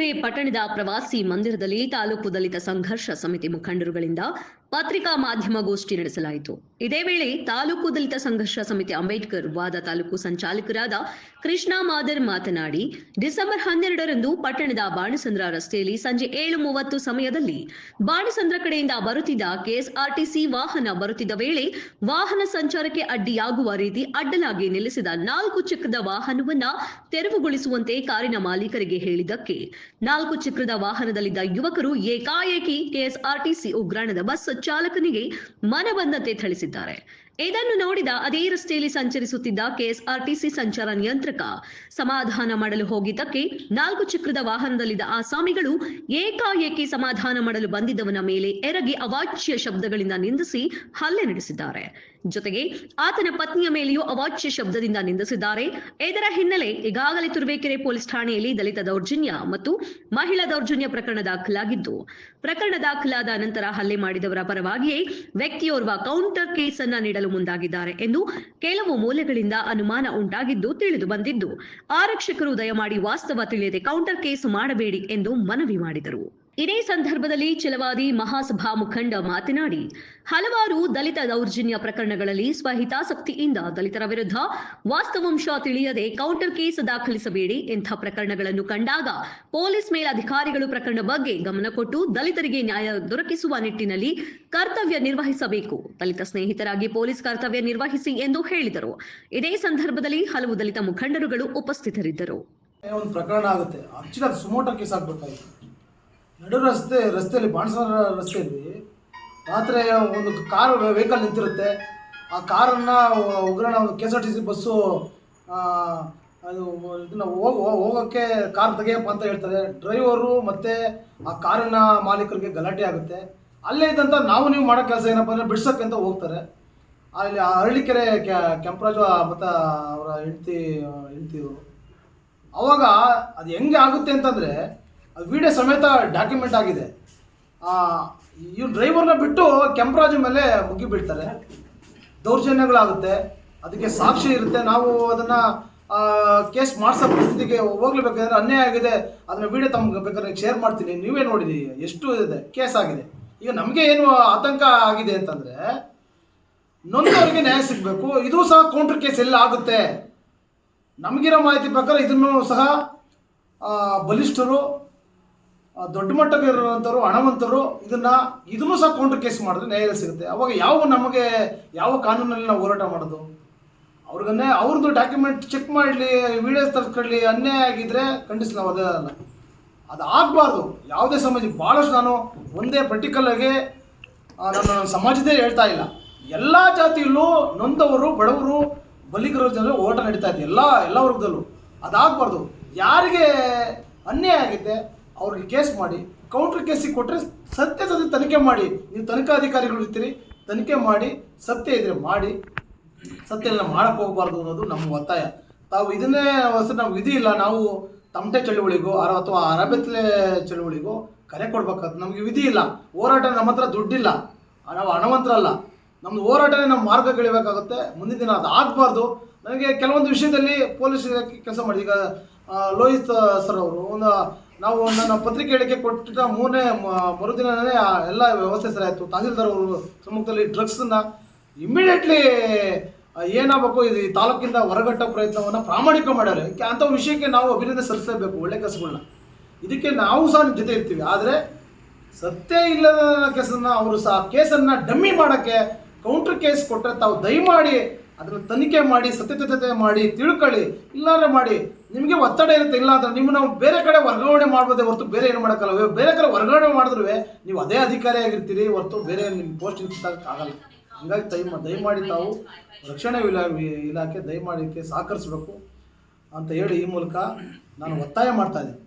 ತುರುವೇಕೆರೆ ಪಟ್ಟಣದ ಪ್ರವಾಸಿ ಮಂದಿರದಲ್ಲಿ ತಾಲೂಕು ದಲಿತ ಸಂಘರ್ಷ ಸಮಿತಿ ಮುಖಂಡರುಗಳಿಂದ ಪತ್ರಿಕಾ ಮಾಧ್ಯಮಗೋಷ್ಠಿ ನಡೆಸಲಾಯಿತು. ಇದೇ ವೇಳೆ ತಾಲೂಕು ದಲಿತ ಸಂಘರ್ಷ ಸಮಿತಿ ಅಂಬೇಡ್ಕರ್ ವಾದ ತಾಲೂಕು ಸಂಚಾಲಕರಾದ ಕೃಷ್ಣ ಮಾದರ್ ಮಾತನಾಡಿ, ಡಿಸೆಂಬರ್ 12ರಂದು ಪಟ್ಟಣದ ಬಾಣಸಂದ್ರ ರಸ್ತೆಯಲ್ಲಿ ಸಂಜೆ 7:30 ಸಮಯದಲ್ಲಿ ಬಾಣಸಂದ್ರ ಕಡೆಯಿಂದ ಬರುತ್ತಿದ್ದ ಕೆಎಸ್ಆರ್ಟಿಸಿ ವಾಹನ ಬರುತ್ತಿದ್ದ ವೇಳೆ ವಾಹನ ಸಂಚಾರಕ್ಕೆ ಅಡ್ಡಿಯಾಗುವ ರೀತಿ ಅಡ್ಡಲಾಗಿ ನಿಲ್ಲಿಸಿದ 4 ಚಕ್ರದ ವಾಹನವನ್ನ ತೆರವುಗೊಳಿಸುವಂತೆ ಕಾರಿನ ಮಾಲೀಕರಿಗೆ ಹೇಳಿದ್ದಕ್ಕೆ 4 ಚಕ್ರದ ವಾಹನದಲ್ಲಿದ್ದ ಯುವಕರು ಏಕಾಏಕಿ ಕೆಎಸ್ಆರ್ಟಿಸಿ ಉಗ್ರಾಣದ ಬಸ್ ಚಾಲಕನಿಗೆ ಮನಬಂದಂತೆ ಥಳಿಸಿದ್ದಾರೆ. ಇದನ್ನು ನೋಡಿದ ಅದೇ ರಸ್ತೆಯಲ್ಲಿ ಸಂಚರಿಸುತ್ತಿದ್ದ ಕೆಎಸ್ಆರ್ಟಿಸಿ ಸಂಚಾರ ನಿಯಂತ್ರಕ ಸಮಾಧಾನ ಮಾಡಲು ಹೋಗಿದ್ದಕ್ಕೆ 4 ಚಕ್ರದ ವಾಹನದಲ್ಲಿದ್ದ ಆಸಾಮಿಗಳು ಏಕಾಏಕಿ ಸಮಾಧಾನ ಮಾಡಲು ಬಂದಿದ್ದವನ ಮೇಲೆ ಎರಗಿ ಅವಾಚ್ಯ ಶಬ್ದಗಳಿಂದ ನಿಂದಿಸಿ ಹಲ್ಲೆ ನಡೆಸಿದ್ದಾರೆ. ಜೊತೆಗೆ ಆತನ ಪತ್ನಿಯ ಮೇಲೆಯೂ ಅವಾಚ್ಯ ಶಬ್ದದಿಂದ ನಿಂದಿಸಿದ್ದಾರೆ. ಇದರ ಹಿನ್ನೆಲೆ ಈಗಾಗಲೇ ತುರುವೇಕೆರೆ ಪೊಲೀಸ್ ಠಾಣೆಯಲ್ಲಿ ದಲಿತ ದೌರ್ಜನ್ಯ ಮತ್ತು ಮಹಿಳಾ ದೌರ್ಜನ್ಯ ಪ್ರಕರಣ ದಾಖಲಾಗಿದ್ದು, ಪ್ರಕರಣ ದಾಖಲಾದ ನಂತರ ಹಲ್ಲೆ ಮಾಡಿದವರ ಪರವಾಗಿಯೇ ವ್ಯಕ್ತಿಯೋರ್ವ ಕೌಂಟರ್ ಕೇಸ್ ಅನ್ನ ನೀಡಲು ಮುಂದಾಗಿದ್ದಾರೆ ಎಂದು ಕೆಲವು ಮೂಲಗಳಿಂದ ಅನುಮಾನ ಉಂಟಾಗಿದ್ದು ತಿಳಿದು ಬಂದಿದ್ದು, ಆರಕ್ಷಕರು ದಯಮಾಡಿ ವಾಸ್ತವ ತಿಳಿಯದೆ ಕೌಂಟರ್ ಕೇಸ್ ಮಾಡಬೇಡಿ ಎಂದು ಮನವಿ ಮಾಡಿದರು. ಇದೇ ಸಂದರ್ಭದಲ್ಲಿ ಛಲವಾದಿ ಮಹಾಸಭಾ ಮುಖಂಡ ಮಾತನಾಡಿ, ಹಲವಾರು ದಲಿತ ದೌರ್ಜನ್ಯ ಪ್ರಕರಣಗಳಲ್ಲಿ ಸ್ವಹಿತಾಸಕ್ತಿಯಿಂದ ದಲಿತರ ವಿರುದ್ಧ ವಾಸ್ತವಾಂಶ ತಿಳಿಯದೆ ಕೌಂಟರ್ ಕೇಸ್ ದಾಖಲಿಸಬೇಡಿ. ಇಂಥ ಪ್ರಕರಣಗಳನ್ನು ಕಂಡಾಗ ಪೊಲೀಸ್ ಮೇಲಧಿಕಾರಿಗಳು ಪ್ರಕರಣ ಬಗ್ಗೆ ಗಮನ ಕೊಟ್ಟು ದಲಿತರಿಗೆ ನ್ಯಾಯ ದೊರಕಿಸುವ ನಿಟ್ಟಿನಲ್ಲಿ ಕರ್ತವ್ಯ ನಿರ್ವಹಿಸಬೇಕು. ದಲಿತ ಸ್ನೇಹಿತರಾಗಿ ಪೊಲೀಸ್ ಕರ್ತವ್ಯ ನಿರ್ವಹಿಸಿ ಎಂದು ಹೇಳಿದರು. ಇದೇ ಸಂದರ್ಭದಲ್ಲಿ ಹಲವು ದಲಿತ ಮುಖಂಡರುಗಳು ಉಪಸ್ಥಿತರಿದ್ದರು. ಒಂದು ಪ್ರಕರಣ ಆಗುತ್ತೆ, ಅಚ್ಚಿದ ಸುಮೋಟೋ ಕೇಸ್ ಆಗ್ಬೇಕಾಯ್ತು. ನಡು ರಸ್ತೆಯಲ್ಲಿ ಬಾಣಸಂದ್ರ ರಸ್ತೆಯಲ್ಲಿ ರಾತ್ರಿ ಒಂದು ಕಾರ್ ವೆಹಿಕಲ್ ನಿಂತಿರುತ್ತೆ. ಆ ಕಾರನ್ನು ಉಗ್ರಾಣ ಒಂದು KSRTC ಬಸ್ಸು ಅದು ಇದನ್ನು ಹೋಗೋಕ್ಕೆ ಕಾರ್ ತೆಗೆಯಪ್ಪ ಅಂತ ಹೇಳ್ತಾರೆ. ಡ್ರೈವರು ಮತ್ತು ಆ ಕಾರಿನ ಮಾಲೀಕರಿಗೆ ಗಲಾಟೆ ಆಗುತ್ತೆ. ಅಲ್ಲೇ ಇದ್ದಂಥ ನೀವು ಮಾಡೋ ಕೆಲಸ ಏನಪ್ಪ ಅಂದರೆ ಬಿಡ್ಸೋಕ್ಕೆ ಅಂತ ಹೋಗ್ತಾರೆ. ಅಲ್ಲಿ ಹಳ್ಳಿಕೆರೆ ಕೆಂಪರಾಜು ಮತ್ತು ಅವರ ಹೆಂಡ್ತಿಯವರು ಅವಾಗ ಅದು ಹೆಂಗೆ ಆಗುತ್ತೆ ಅಂತಂದರೆ ಅದು ವಿಡಿಯೋ ಸಮೇತ ಡಾಕ್ಯುಮೆಂಟ್ ಆಗಿದೆ. ಇವ್ನು ಡ್ರೈವರ್ನ ಬಿಟ್ಟು ಕೆಂಪರಾಜು ಮೇಲೆ ಮುಗಿ ಬೀಳ್ತಾರೆ. ದೌರ್ಜನ್ಯಗಳಾಗುತ್ತೆ, ಅದಕ್ಕೆ ಸಾಕ್ಷಿ ಇರುತ್ತೆ. ನಾವು ಅದನ್ನು ಕೇಸ್ ಮಾಡಿಸೋ ಪರಿಸ್ಥಿತಿಗೆ ಹೋಗ್ಲೇಬೇಕಾದ್ರೆ ಅನ್ಯಾಯ ಆಗಿದೆ. ಅದನ್ನ ವಿಡಿಯೋ ತಮ್ಗೆ ಬೇಕಾದ್ರೆ ಶೇರ್ ಮಾಡ್ತೀನಿ, ನೀವೇ ನೋಡಿರಿ ಎಷ್ಟು ಇದೆ ಕೇಸ್ ಆಗಿದೆ. ಈಗ ನಮಗೆ ಏನು ಆತಂಕ ಆಗಿದೆ ಅಂತಂದರೆ ನೊಂದವರಿಗೆ ನ್ಯಾಯ ಸಿಗಬೇಕು. ಇದು ಸಹ ಕೌಂಟರ್ ಕೇಸ್ ಎಲ್ಲ ಆಗುತ್ತೆ. ನಮಗಿರೋ ಮಾಹಿತಿ ಪ್ರಕಾರ ಇದನ್ನು ಸಹ ಬಲಿಷ್ಠರು, ದೊಡ್ಡ ಮಟ್ಟಕ್ಕೆ ಇರುವಂಥವ್ರು, ಹಣವಂತರು ಇದನ್ನು ಸಹ ಕೌಂಟರ್ ಕೇಸ್ ಮಾಡಿದ್ರೆ ನ್ಯಾಯ ಸಿಗುತ್ತೆ. ಅವಾಗ ಯಾವ ಕಾನೂನಲ್ಲಿ ನಾವು ಹೋರಾಟ ಮಾಡೋದು? ಅವ್ರದ್ದು ಡಾಕ್ಯುಮೆಂಟ್ ಚೆಕ್ ಮಾಡಲಿ, ವಿಡಿಯೋಸ್ ತರ್ಸ್ಕೊಳ್ಳಿ. ಅನ್ಯಾಯ ಆಗಿದ್ದರೆ ಖಂಡಿಸಿ ನಾವು ಅದು ಆಗಬಾರ್ದು. ಯಾವುದೇ ಸಮಾಜ ಭಾಳಷ್ಟು ನಾನು ಒಂದೇ ಪರ್ಟಿಕ್ಯುಲರ್ಗೆ ನನ್ನ ಸಮಾಜದೇ ಹೇಳ್ತಾ ಇಲ್ಲ, ಎಲ್ಲ ಜಾತಿಯಲ್ಲೂ ನೊಂದವರು, ಬಡವರು, ಬಲಿಗರ ಜನರು ಹೋರಾಟ ನಡೀತಾ ಇದೆ ಎಲ್ಲ ವರ್ಗದಲ್ಲೂ. ಅದಾಗಬಾರ್ದು. ಯಾರಿಗೆ ಅನ್ಯಾಯ ಆಗಿದೆ ಅವ್ರಿಗೆ ಕೇಸ್ ಮಾಡಿ, ಕೌಂಟರ್ ಕೇಸಿಗೆ ಕೊಟ್ಟರೆ ಸತ್ಯ ತನಿಖೆ ಮಾಡಿ. ನೀವು ತನಿಖಾಧಿಕಾರಿಗಳು ಇರ್ತೀರಿ, ತನಿಖೆ ಮಾಡಿ, ಸತ್ಯ ಇದ್ರೆ ಮಾಡಿ, ಸತ್ಯ ಎಲ್ಲ ಮಾಡೋಕ್ಕೆ ಹೋಗಬಾರ್ದು ಅನ್ನೋದು ನಮ್ಮ ಒತ್ತಾಯ. ತಾವು ಇದನ್ನೇ ನಾವು ವಿಧಿ ಇಲ್ಲ, ನಾವು ತಮಟೆ ಚಳುವಳಿಗೋ ಅಥವಾ ಅರಬೆತ್ತಲೆ ಚಳುವಳಿಗೋ ಕರೆ ಕೊಡ್ಬೇಕಾದ್ರೆ ನಮಗೆ ವಿಧಿ ಇಲ್ಲ. ಹೋರಾಟ ನಮ್ಮ ಹತ್ರ ದುಡ್ಡಿಲ್ಲ, ನಾವು ಹಣವಂತರಲ್ಲ. ನಮ್ಮದು ಹೋರಾಟನೇ ನಮ್ಮ ಮಾರ್ಗಗಳಿಬೇಕಾಗುತ್ತೆ. ಮುಂದಿನ ದಿನ ಅದು ಆಗಬಾರ್ದು. ನನಗೆ ಕೆಲವೊಂದು ವಿಷಯದಲ್ಲಿ ಪೊಲೀಸ್ ಕೆಲಸ ಮಾಡಿ, ಈಗ ಲೋಹಿತ್ ಸರ್ ಅವರು ನಾವು ನನ್ನ ಪತ್ರಿಕೆ ಹೇಳಿಕೆ ಕೊಟ್ಟಿದ್ದ ಮರುದಿನವೇ ಎಲ್ಲ ವ್ಯವಸ್ಥೆ ಸರಿ ಆಯಿತು. ತಹಸೀಲ್ದಾರ್ ಅವರು ಸಮ್ಮುಖದಲ್ಲಿ ಡ್ರಗ್ಸನ್ನು ಇಮ್ಮಿಡಿಯೇಟ್ಲಿ ಏನಾಗಬೇಕು, ಇದು ತಾಲೂಕಿಂದ ಹೊರಗಟ್ಟೋ ಪ್ರಯತ್ನವನ್ನು ಪ್ರಾಮಾಣಿಕ ಮಾಡ್ಯಾರೆ. ಅಂಥ ವಿಷಯಕ್ಕೆ ನಾವು ಅಭಿನಂದನೆ ಸಲ್ಲಿಸಲೇಬೇಕು, ಒಳ್ಳೆ ಕೆಲಸಗಳನ್ನ. ಇದಕ್ಕೆ ನಾವು ಸಹ ನಿಮ್ಮ ಜೊತೆ ಇರ್ತೀವಿ. ಆದರೆ ಸತ್ಯ ಇಲ್ಲದ ಕೇಸನ್ನು ಅವರು ಸಹ ಕೇಸನ್ನು ಡಮ್ಮಿ ಮಾಡೋಕ್ಕೆ ಕೌಂಟರ್ ಕೇಸ್ ಕೊಟ್ಟರೆ ತಾವು ದಯಮಾಡಿ ಅದನ್ನು ತನಿಖೆ ಮಾಡಿ, ಸತ್ಯತೆ ಮಾಡಿ, ತಿಳ್ಕೊಳ್ಳಿ. ಇಲ್ಲಾಂದರೆ ಮಾಡಿ, ನಿಮಗೆ ಒತ್ತಡ ಇರುತ್ತೆ. ಇಲ್ಲ ಅಂದರೆ ನೀವು ನಾವು ಬೇರೆ ಕಡೆ ವರ್ಗಾವಣೆ ಮಾಡ್ಬೋದೇ ಹೊರತು ಬೇರೆ ಏನು ಮಾಡೋಕ್ಕಲ್ಲ. ಬೇರೆ ಕಡೆ ವರ್ಗಾವಣೆ ಮಾಡಿದ್ರೂ ನೀವು ಅದೇ ಅಧಿಕಾರಿಯಾಗಿರ್ತೀರಿ ಹೊರತು ಬೇರೆ ನಿಮ್ಮ ಪೋಸ್ಟ್ ಆಗಲ್ಲ. ಹಾಗಾಗಿ ದಯಮಾಡಿ ತಾವು ರಕ್ಷಣಾ ಇಲಾಖೆ ದಯಮಾಡಿ ಸಹಕರಿಸಬೇಕು ಅಂತ ಹೇಳಿ ಈ ಮೂಲಕ ನಾನು ಒತ್ತಾಯ ಮಾಡ್ತಾ ಇದ್ದೀನಿ.